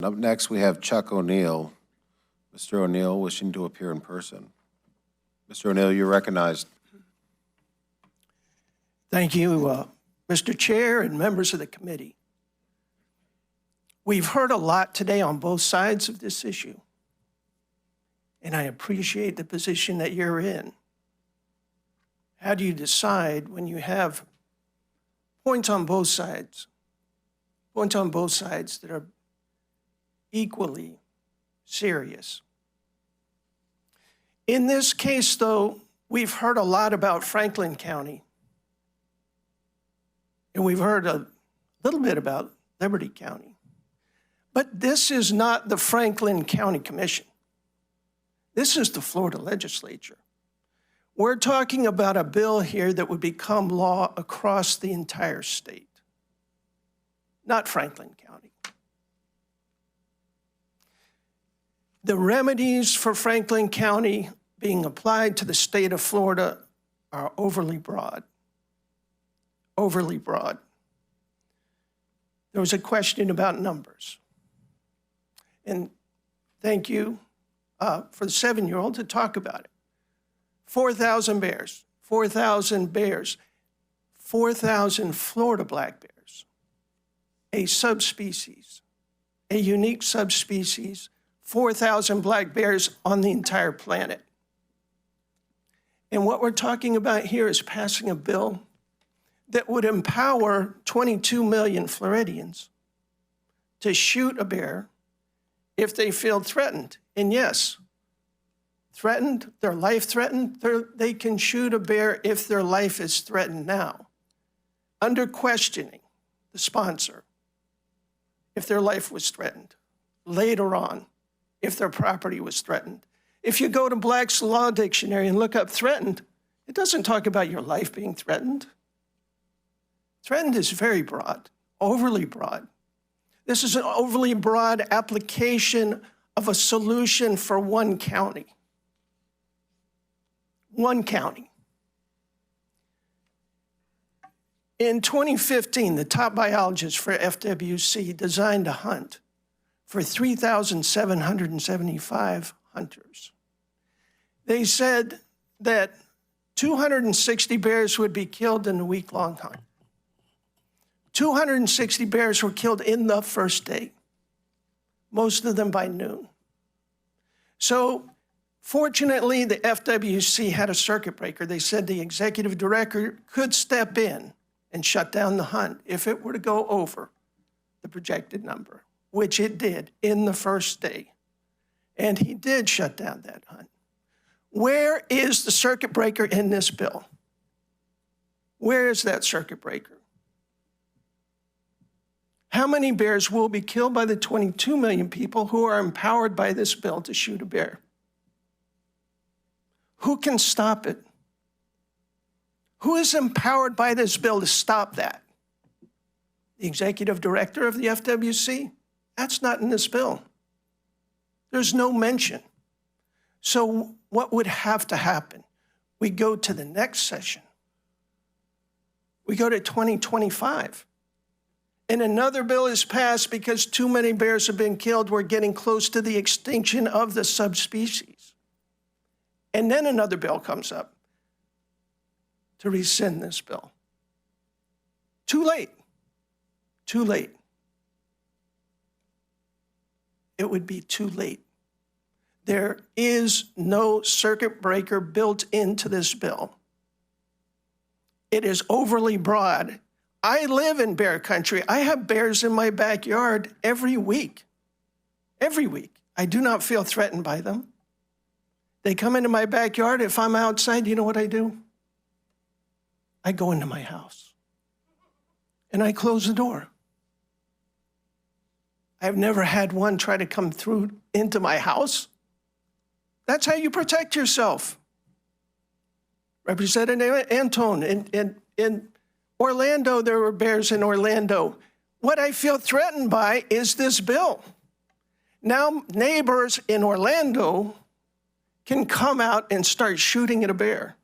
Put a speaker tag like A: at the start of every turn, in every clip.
A: Up next, we have Chuck O'Neill. Mr. O'Neill wishing to appear in person. Mr. O'Neill, you're recognized.
B: Thank you, Mr. Chair and members of the committee. We've heard a lot today on both sides of this issue, and I appreciate the position that you're in. How do you decide when you have points on both sides that are equally serious? In this case, though, we've heard a lot about Franklin County, and we've heard a little bit about Liberty County. But this is not the Franklin County Commission. This is the Florida legislature. We're talking about a bill here that would become law across the entire state, not Franklin County. The remedies for Franklin County being applied to the state of Florida are overly broad. Overly broad. There was a question about numbers. And thank you for the 7-year-old to talk about it. 4,000 bears, 4,000 bears, 4,000 Florida black bears, a subspecies, a unique subspecies, 4,000 black bears on the entire planet. And what we're talking about here is passing a bill that would empower 22 million Floridians to shoot a bear if they feel threatened. And yes, threatened, their life threatened, they can shoot a bear if their life is threatened now, under questioning the sponsor, if their life was threatened, later on, if their property was threatened. If you go to Black's Law Dictionary and look up threatened, it doesn't talk about your life being threatened. Threatened is very broad, overly broad. This is an overly broad application of a solution for one county. One county. In 2015, the top biologist for FWC designed a hunt for 3,775 hunters. They said that 260 bears would be killed in a week-long hunt. 260 bears were killed in the first day, most of them by noon. So fortunately, the FWC had a circuit breaker. They said the executive director could step in and shut down the hunt if it were to go over the projected number, which it did in the first day. And he did shut down that hunt. Where is the circuit breaker in this bill? Where is that circuit breaker? How many bears will be killed by the 22 million people who are empowered by this bill to shoot a bear? Who can stop it? Who is empowered by this bill to stop that? The executive director of the FWC? That's not in this bill. There's no mention. So what would have to happen? We go to the next session. We go to 2025. And another bill is passed because too many bears have been killed. We're getting close to the extinction of the subspecies. And then another bill comes up to rescind this bill. Too late. Too late. It would be too late. There is no circuit breaker built into this bill. It is overly broad. I live in bear country. I have bears in my backyard every week. Every week. I do not feel threatened by them. They come into my backyard. If I'm outside, you know what I do? I go into my house and I close the door. I've never had one try to come through into my house. That's how you protect yourself. Representative Antone, in Orlando, there were bears in Orlando. What I feel threatened by is this bill. Now neighbors in Orlando can come out and start shooting at a bear.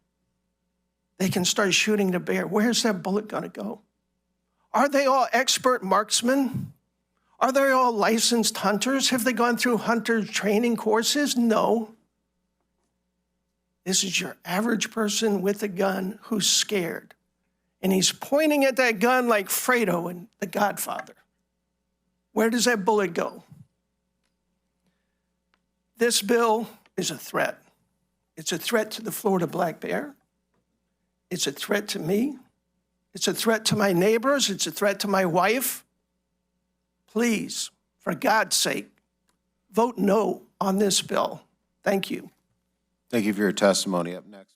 B: They can start shooting at a bear. Where's that bullet gonna go? Are they all expert marksmen? Are they all licensed hunters? Have they gone through hunter training courses? No. This is your average person with a gun who's scared. And he's pointing at that gun like Fredo in The Godfather. Where does that bullet go? This bill is a threat. It's a threat to the Florida black bear. It's a threat to me. It's a threat to my neighbors. It's a threat to my wife. Please, for God's sake, vote no on this bill. Thank you.
A: Thank you for your testimony. Up next.